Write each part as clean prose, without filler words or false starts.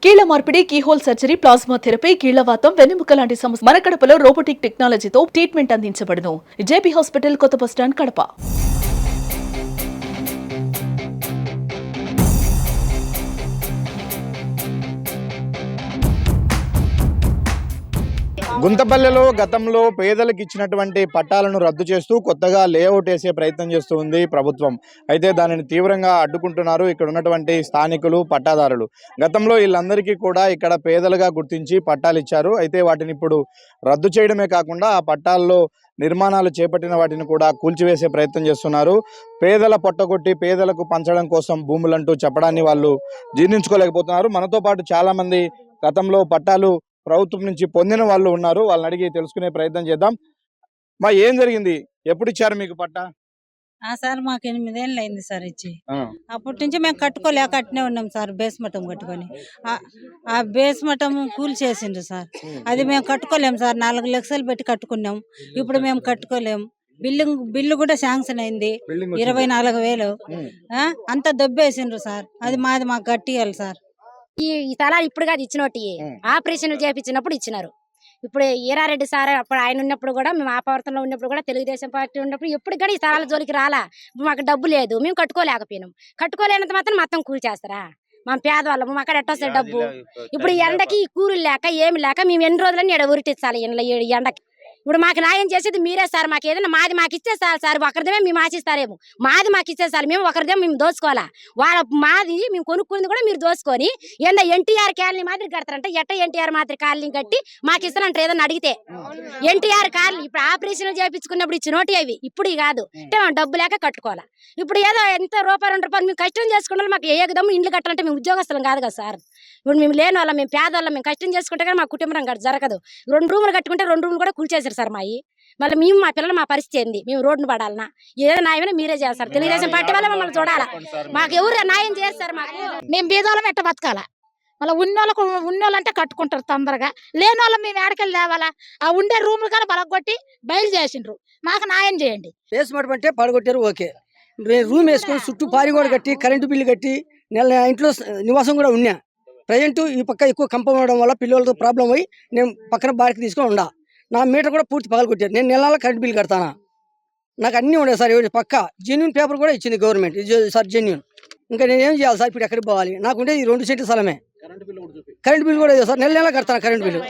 కీళ్ల మార్పిడి, keyhole surgery, plasma therapy, కీళ్లవాతం, వెన్నెముక లాంటి సమస్య మన కడపలో రోబోటిక్ టెక్నాలజీతో ట్రీట్మెంట్ అందించబడును. జేపీ హాస్పిటల్, కొత్త బస్టాండ్, కడప. గుంతపల్లెలో గతంలో పేదలకు ఇచ్చినటువంటి పట్టాలను రద్దు చేస్తూ కొత్తగా లేఅవుట్ వేసే ప్రయత్నం చేస్తూ ఉంది ప్రభుత్వం. అయితే దానిని తీవ్రంగా అడ్డుకుంటున్నారు ఇక్కడ ఉన్నటువంటి స్థానికులు, పట్టాదారులు. గతంలో వీళ్ళందరికీ కూడా ఇక్కడ పేదలుగా గుర్తించి పట్టాలు ఇచ్చారు. అయితే వాటిని ఇప్పుడు రద్దు చేయడమే కాకుండా ఆ పట్టాల్లో నిర్మాణాలు చేపట్టిన వాటిని కూడా కూల్చివేసే ప్రయత్నం చేస్తున్నారు. పేదల పొట్టగొట్టి పేదలకు పంచడం కోసం భూములంటూ చెప్పడాన్ని వాళ్ళు జీర్ణించుకోలేకపోతున్నారు. మనతో పాటు చాలామంది గతంలో పట్టాలు ప్రభుత్వం నుంచి పొందిన వాళ్ళు ఉన్నారు. వాళ్ళని అడిగి తెలుసుకునే ప్రయత్నం చేద్దాం. మా ఏం జరిగింది? ఎప్పుడు ఇచ్చారు మీకు పట్టా? సార్ మాకు 8 ఏళ్ళు అయింది సార్ ఇచ్చి. అప్పటి నుంచి మేము కట్టుకోలేకనే ఉన్నాం సార్. బేస్మఠం కట్టుకొని ఆ బేస్మఠం కూల్ చేసిండ్రు సార్. అది మేము కట్టుకోలేము సార్. 4 లక్షలు పెట్టి కట్టుకున్నాం. ఇప్పుడు మేము కట్టుకోలేము. బిల్లు కూడా శాంక్షన్ అయింది 24,000. అంత దొబ్బేసిండ్రు సార్. అది మాకు కట్టియాలి సార్. ఈ స్థలాలు ఇప్పుడు కాదు ఇచ్చినోటి, ఆపరేషన్లు చేయించినప్పుడు ఇచ్చినారు. ఇప్పుడు ఈరారెడ్డి సార్ అప్పుడు ఆయన ఉన్నప్పుడు కూడా, మేము ఆ ప్రవర్తనలో ఉన్నప్పుడు కూడా, తెలుగుదేశం పార్టీ ఉన్నప్పుడు ఎప్పుడు కూడా ఈ స్థలాల జోలికి రాలా. మాకు డబ్బు లేదు, మేము కట్టుకోలేకపోయినాం. కట్టుకోలేనంత మాత్రం మొత్తం కూలి చేస్తారా? మా పేదవాళ్ళము మాకు ఎట్టొస్తుంది డబ్బు. ఇప్పుడు ఎండకి కూరులు లేక ఏమి లేక మేము ఎన్ని రోజులని ఎడ ఉరిటించాలి ఎండకి. ఇప్పుడు మాకు న్యాయం చేసేది మీరే సార్. మాకు ఏదైనా మాది మాకు ఇచ్చేసారు సార్. ఒకరిదేమే మేము ఆశిస్తారేమో. మాది మాకు ఇచ్చేసారు. మేము ఒకరిదేమో మేము దోచుకోవాలా. వాళ్ళ మాది మేము కొనుక్కున్నది కూడా మీరు దోచుకొని ఏందా ఎన్టీఆర్ కాలనీ మాదిరి కడతారంటే ఎట్ట ఎన్టీఆర్ మాదిరి కాలనీ కట్టి మాకు ఇస్తానంటారు ఏదన్నా అడిగితే. ఎన్టీఆర్ కాలనీ ఇప్పుడు ఆపరేషన్ చేయించుకున్నప్పుడు ఇచ్చి నోటి అవి ఇప్పుడు కాదు అంటే మనం డబ్బు లేక కట్టుకోవాలా. ఇప్పుడు ఏదో ఎంత రూపాయలు 2 రూపాయలు మేము కష్టం చేసుకుంటాం. మాకు ఏకదమ్ము ఇండ్లు కట్టాలంటే మేము ఉద్యోగస్తులం కాదు కదా సార్. ఇప్పుడు మేము లేని వాళ్ళం, మేము పేదవాళ్ళం, మేము కష్టం చేసుకుంటే కానీ మా కుటుంబం జరగదు. 2 రూములు కట్టుకుంటే 2 రూములు కూడా కూల్చేశారు సార్ మాయి. మళ్ళీ మేము మా పిల్లలు మా పరిస్థితి ఏంది? మేము రోడ్డును పడాలన్నా ఏదో న్యాయమైనా మీరే చేస్తారు. తెలుగుదేశం పార్టీ వల్ల మమ్మల్ని చూడాలా. మాకు ఎవరు న్యాయం చేస్తారు? మాకు మేము బీదోళ్ళం ఎట్ట బతకాలా? మళ్ళీ ఉన్నోళ్ళంటే కట్టుకుంటారు తొందరగా. లేని వాళ్ళం మేము ఏడకెళ్ళి లేవాలా? ఆ ఉండే రూములు కానీ బలగొట్టి బయలు చేసిండ్రు. మాకు న్యాయం చేయండి. బేస్మెంట్ అంటే పడగొట్టారు, ఓకే. రూమ్ వేసుకొని చుట్టూ పారి కూడా కట్టి కరెంటు బిల్లు కట్టి ఇంట్లో నివాసం కూడా ఉన్నా. ప్రజెంట్ ఈ పక్క ఎక్కువ కంపం అవడం వల్ల పిల్లలతో ప్రాబ్లం అయ్యి నేను పక్కన బాడికి తీసుకొని ఉండా. నా మీటర్ కూడా పూర్తి పగలు కొట్టారు. నేను నెల కరెంట్ బిల్ కడతానా? నాకు అన్నీ ఉండే సార్. పక్క జెన్యున్ పేపర్ కూడా ఇచ్చింది గవర్నమెంట్ సార్, జెన్యున్. ఇంకా నేను ఏం చేయాలి సార్? ఇప్పుడు ఎక్కడికి పోవాలి? నాకు ఉండేది 2 సెంట్ల స్థలమే. కరెంట్ బిల్ కూడా సార్ నెల కడతాను. కరెంట్ బిల్లు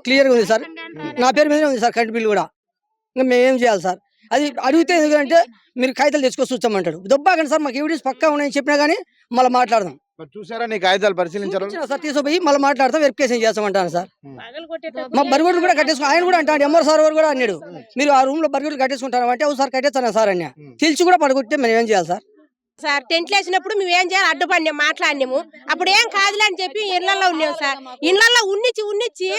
క్లియర్గా ఉంది సార్. నా పేరు మీదనే ఉంది సార్ కరెంట్ బిల్ కూడా. ఇంకా మేము ఏం చేయాలి సార్? అది అడిగితే ఎందుకంటే మీరు కాగితాలు తెచ్చుకొని చూస్తామంటాడు. దొబ్బాకండి సార్, మాకు ఎవిడెన్స్ పక్కా ఉన్నాయని చెప్పినా కానీ మళ్ళీ మాట్లాడదాం. చూసారా? నీ కాగితాలు పరిశీలించారు సార్. తీసుకుపోయి మళ్ళీ మాట్లాడతాం, వెరిఫికేషన్ చేస్తామంటాను సార్. మా బరిగొడ్లు కూడా కట్టేసుకుని ఆయన కూడా అంటాడు. ఎంఆర్ సార్ కూడా అన్నాడు, మీరు ఆ రూమ్ లో బరిగొడ్లు కట్టేసుకుంటారు అంటే సార్ కట్టేస్తాను సార్ అన్న. తెలిసి కూడా పడగొట్టే మేము ఏం చేయాలి సార్? సార్ టెంట్లు వేసినప్పుడు మేము ఏం చేయాలి? అడ్డుపడినాం, మాట్లాడినాము. అప్పుడు ఏం కాదులే అని చెప్పి ఇళ్లలో ఉన్నాం సార్. ఇళ్లలో ఉన్నిచ్చి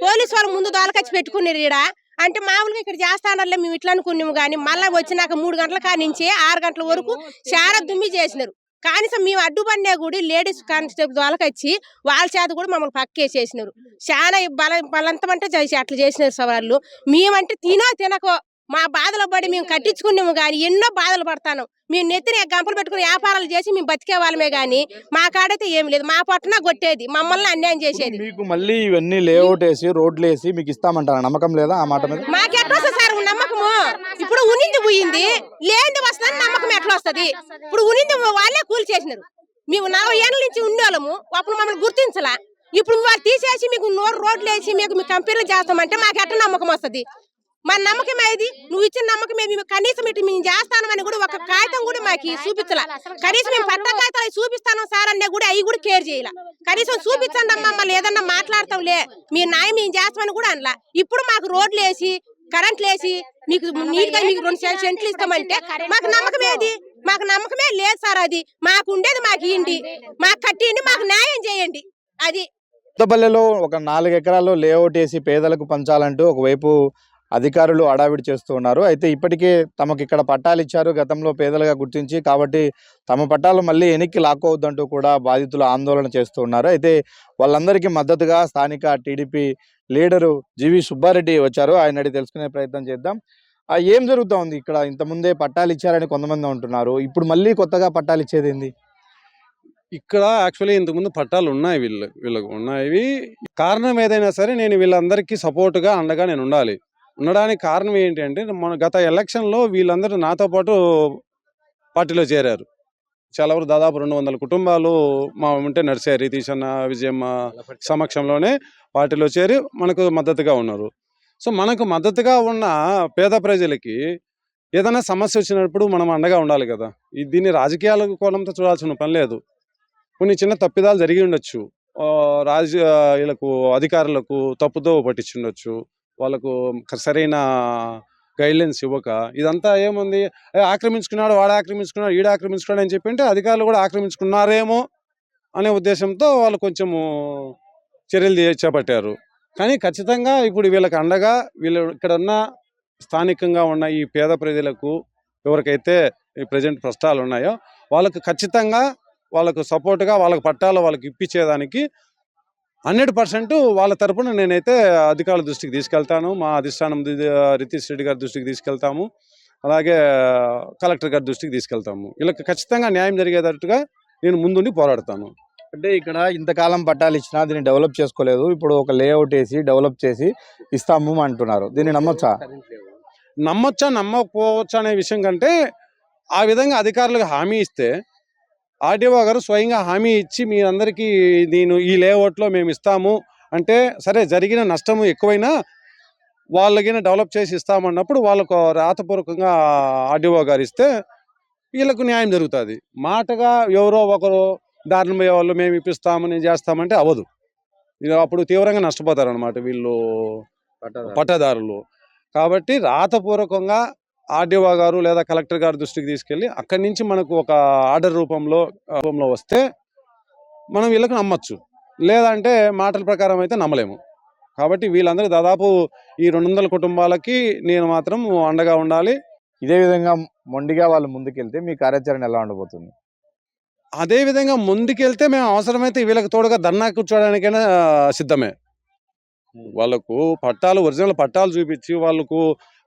పోలీసు వాళ్ళు ముందు దోలకచ్చి పెట్టుకున్నారు ఈడ. అంటే మామూలుగా ఇక్కడ చేస్తానర్లే మేము ఇట్లా అనుకున్నాము. కానీ మళ్ళీ వచ్చినాక 3 గంటల కానించి 6 గంటల వరకు చాలా దుమ్మి చేసినారు. కనీసం మేము అడ్డుపడినా కూడా లేడీస్ కానిస్టేబుల్ దోలకొచ్చి వాళ్ళ చేత కూడా మమ్మల్ని పక్కేసేసినారు. చాలా బలంతమంటే అట్లా చేసినారు సార్ వాళ్ళు. మేమంటే తినకో మా బాధలు పడి మేము కట్టించుకున్నాము. కానీ ఎన్నో బాధలు పడతాను. మేము నెత్తిన గంపలు పెట్టుకుని వ్యాపారాలు చేసి మేము బతికే వాళ్ళమే. కానీ మా కాడైతే ఏమి లేదు. మా పొట్టన కొట్టేది, మమ్మల్ని అన్యాయం చేసేది. మీకు మళ్ళీ ఇవన్నీ లేఅవుట్ వేసి రోడ్లు వేసి మీకు ఇస్తామంటారా? నమ్మకం లేదా ఆ మాట మీద? మాకెట్లా వస్తుంది సార్ నమ్మకము? ఇప్పుడు ఉనింది పోయింది, లేనిది వస్తుంది, నమ్మకం ఎట్లా వస్తుంది? ఇప్పుడు ఉనింది వాళ్ళే కూలి చేసినారు. మేము 40 ఏళ్ళ నుంచి ఉండేవాళ్ళము. అప్పుడు మమ్మల్ని గుర్తించలా. ఇప్పుడు వాళ్ళు తీసేసి మీకు రోడ్లు వేసి మీకు కంపెనీలు చేస్తామంటే మాకు ఎట్లా నమ్మకం వస్తుంది? మన నమ్మకం ఏది? నువ్వు ఇచ్చిన నమ్మకం ఏది? కనీసం ఇటు మేము చేస్తానని కూడా ఒక కాగితం కూడా మాకు చూపించాల. కనీసం మేము పట్ట కాగితాలు చూపిస్తాను సార్ అనే కూడా అవి కూడా కేర్ చేయాల. కనీసం చూపించండి అమ్మా, మళ్ళీ ఏదన్నా మాట్లాడతాంలే, మీరు న్యాయం మేము చేస్తామని కూడా అనలా. ఇప్పుడు మాకు రోడ్లు వేసి కరెంట్లు వేసి మీకు నీట్ గా మీకు 2 సెంట్లు ఇస్తామంటే మాకు నమ్మకం ఏది? మాకు నమ్మకమే లేదు సార్. అది మాకు ఉండేది మాకు ఇండి, మాకు కట్టిండి, మాకు న్యాయం చేయండి. అది కొత్తపల్లెలో ఒక 4 ఎకరాల్లో లేఅవుట్ వేసి పేదలకు పంచాలంటూ ఒకవైపు అధికారులు హడావిడి చేస్తూ ఉన్నారు. అయితే ఇప్పటికే తమకు ఇక్కడ పట్టాలు ఇచ్చారు గతంలో పేదలుగా గుర్తించి, కాబట్టి తమ పట్టాలు మళ్ళీ వెనక్కి లాక్కోవద్దంటూ కూడా బాధితులు ఆందోళన చేస్తూ ఉన్నారు. అయితే వాళ్ళందరికీ మద్దతుగా స్థానిక టీడీపీ లీడరు జీవి సుబ్బారెడ్డి వచ్చారు. ఆయన అడిగి తెలుసుకునే ప్రయత్నం చేద్దాం. ఏం జరుగుతూ ఉంది ఇక్కడ? ఇంతకుముందే పట్టాలు ఇచ్చారని కొంతమంది అంటున్నారు, ఇప్పుడు మళ్ళీ కొత్తగా పట్టాలు ఇచ్చేది ఏంది? ఇక్కడ యాక్చువల్లీ ఇంతకుముందు పట్టాలు ఉన్నాయి, వీళ్ళకు ఉన్నాయి. కారణం ఏదైనా సరే నేను వీళ్ళందరికీ సపోర్ట్గా అండగా నేను ఉండాలి. ఉండడానికి కారణం ఏంటి అంటే, మన గత ఎలక్షన్లో వీళ్ళందరూ నాతో పాటు పార్టీలో చేరారు. చాలా వరకు దాదాపు 200 కుటుంబాలు మా ఉంటే నడిచారు. రితీష్ అన్న, విజయమ్మ సమక్షంలోనే పార్టీలో చేరి మనకు మద్దతుగా ఉన్నారు. సో మనకు మద్దతుగా ఉన్న పేద ప్రజలకి ఏదైనా సమస్య వచ్చినప్పుడు మనం అండగా ఉండాలి కదా. దీన్ని రాజకీయాల కోణంతో చూడాల్సిన పని లేదు. కొన్ని చిన్న తప్పిదాలు జరిగి ఉండొచ్చు, వీళ్ళకు అధికారులకు తప్పుదో పట్టించుండొచ్చు, వాళ్ళకు సరైన గైడ్లైన్స్ ఇవ్వక. ఇదంతా ఏముంది, ఆక్రమించుకున్నాడు, వాడు ఆక్రమించుకున్నాడు, ఈడు ఆక్రమించుకున్నాడు అని చెప్పి అంటే అధికారులు కూడా ఆక్రమించుకున్నారేమో అనే ఉద్దేశంతో వాళ్ళు కొంచెము చర్యలు చేపట్టారు. కానీ ఖచ్చితంగా ఇప్పుడు వీళ్ళకి అండగా వీళ్ళు ఇక్కడ ఉన్న స్థానికంగా ఉన్న ఈ పేద ప్రజలకు ఎవరికైతే ఈ ప్రజెంట్ కష్టాలు ఉన్నాయో వాళ్ళకు ఖచ్చితంగా వాళ్ళకు సపోర్ట్గా వాళ్ళకి పట్టాలు వాళ్ళకి ఇప్పించేదానికి 100% వాళ్ళ తరపున నేనైతే అధికారుల దృష్టికి తీసుకెళ్తాను. మా అధిష్టానం రితీష్ రెడ్డి గారి దృష్టికి తీసుకెళ్తాము, అలాగే కలెక్టర్ గారి దృష్టికి తీసుకెళ్తాము. వీళ్ళకి ఖచ్చితంగా న్యాయం జరిగేటట్టుగా నేను ముందుండి పోరాడతాను. అంటే ఇక్కడ ఇంతకాలం పట్టాలు ఇచ్చినా దీన్ని డెవలప్ చేసుకోలేదు, ఇప్పుడు ఒక లేఅవుట్ వేసి డెవలప్ చేసి ఇస్తాము అంటున్నారు. దీన్ని నమ్మొచ్చా? నమ్మొచ్చా నమ్మకపోవచ్చా అనే విషయం కంటే, ఆ విధంగా అధికారులకు హామీ ఇస్తే ఆర్డీఓ గారు స్వయంగా హామీ ఇచ్చి మీ అందరికీ నేను ఈ లేఅవుట్లో మేము ఇస్తాము అంటే, సరే జరిగిన నష్టము ఎక్కువైనా వాళ్ళకి డెవలప్ చేసి ఇస్తామన్నప్పుడు వాళ్ళకు రాతపూర్వకంగా ఆర్డీఓ గారు ఇస్తే వీళ్ళకు న్యాయం జరుగుతుంది. మాటగా ఎవరో ఒకరు దారిని పోయే వాళ్ళు మేము ఇప్పిస్తాము నేను చేస్తామంటే అవ్వదు. అప్పుడు తీవ్రంగా నష్టపోతారు అనమాట వీళ్ళు పట్టాదారులు. కాబట్టి రాతపూర్వకంగా ఆర్డీఓ గారు లేదా కలెక్టర్ గారి దృష్టికి తీసుకెళ్ళి అక్కడి నుంచి మనకు ఒక ఆర్డర్ రూపంలో వస్తే మనం వీళ్ళకి నమ్మచ్చు, లేదంటే మాటల ప్రకారం అయితే నమ్మలేము. కాబట్టి వీళ్ళందరూ దాదాపు ఈ 200 కుటుంబాలకి నేను మాత్రం అండగా ఉండాలి. ఇదే విధంగా మొండిగా వాళ్ళు ముందుకెళ్తే మీ కార్యాచరణ ఎలా ఉండబోతుంది? అదే విధంగా ముందుకెళ్తే మేము అవసరమైతే వీళ్ళకి తోడుగా ధర్నా కూర్చోడానికైనా సిద్ధమే. వాళ్ళకు పట్టాలు, ఒరిజినల్ పట్టాలు చూపించి వాళ్ళకు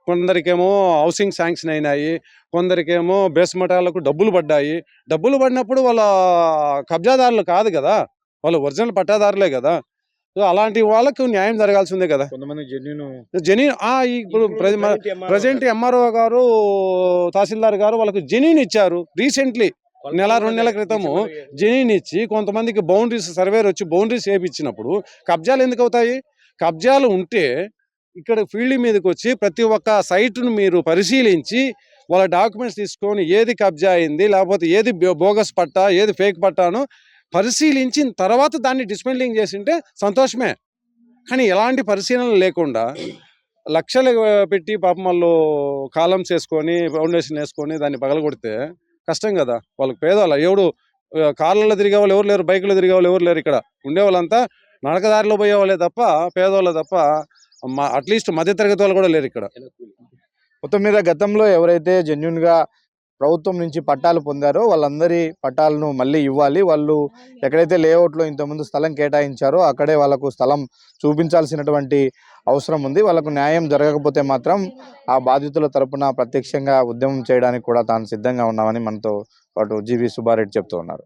కొందరికేమో హౌసింగ్ శాంక్షన్ అయినాయి, కొందరికేమో బేస్మటాలకు డబ్బులు పడ్డాయి. డబ్బులు పడినప్పుడు వాళ్ళ కబ్జాదారులు కాదు కదా, వాళ్ళు ఒరిజినల్ పట్టాదారులే కదా. సో అలాంటి వాళ్ళకు న్యాయం జరగాల్సిందే కదా. కొంతమంది ఇప్పుడు ప్రజెంట్ ఎంఆర్ఓ గారు, తహసీల్దార్ గారు వాళ్ళకు జెన్యూన్ ఇచ్చారు. రీసెంట్లీ 1-2 నెలల క్రితము జెన్యూన్ ఇచ్చి కొంతమందికి బౌండరీస్ సర్వేర్ వచ్చి బౌండరీస్ వేయించినప్పుడు కబ్జాలు ఎందుకు అవుతాయి? కబ్జాలు ఉంటే ఇక్కడ ఫీల్డ్ మీదకి వచ్చి ప్రతి ఒక్క సైట్ను మీరు పరిశీలించి వాళ్ళ డాక్యుమెంట్స్ తీసుకొని ఏది కబ్జా అయింది, లేకపోతే ఏది బోగస్ పట్టా, ఏది ఫేక్ పట్టానో పరిశీలించిన తర్వాత దాన్ని డిస్మెంట్లింగ్ చేసింటే సంతోషమే. కానీ ఎలాంటి పరిశీలన లేకుండా లక్షలు పెట్టి పాపం వాళ్ళు కాలమ్స్ వేసుకొని ఫౌండేషన్ వేసుకొని దాన్ని పగలగొడితే కష్టం కదా. వాళ్ళకి పేదవాళ్ళు ఎవడు కార్లలో తిరిగే వాళ్ళు ఎవరు లేరు, బైకులో తిరిగే వాళ్ళు ఎవరు లేరు. ఇక్కడ ఉండేవాళ్ళంతా నడకదారిలో పోయేవాళ్ళే తప్ప పేదవాళ్ళు తప్ప అట్లీస్ట్ మధ్యతరగతి వాళ్ళు కూడా లేరు ఇక్కడ. మొత్తం మీద గతంలో ఎవరైతే జెన్యున్గా ప్రభుత్వం నుంచి పట్టాలు పొందారో వాళ్ళందరి పట్టాలను మళ్ళీ ఇవ్వాలి. వాళ్ళు ఎక్కడైతే లేఅవుట్లో ఇంతకుముందు స్థలం కేటాయించారో అక్కడే వాళ్ళకు స్థలం చూపించాల్సినటువంటి అవసరం ఉంది. వాళ్ళకు న్యాయం జరగకపోతే మాత్రం ఆ బాధితుల తరపున ప్రత్యక్షంగా ఉద్యమం చేయడానికి కూడా తాను సిద్ధంగా ఉన్నామని మనతో పాటు జీవి సుబ్బారెడ్డి చెప్తూ ఉన్నారు.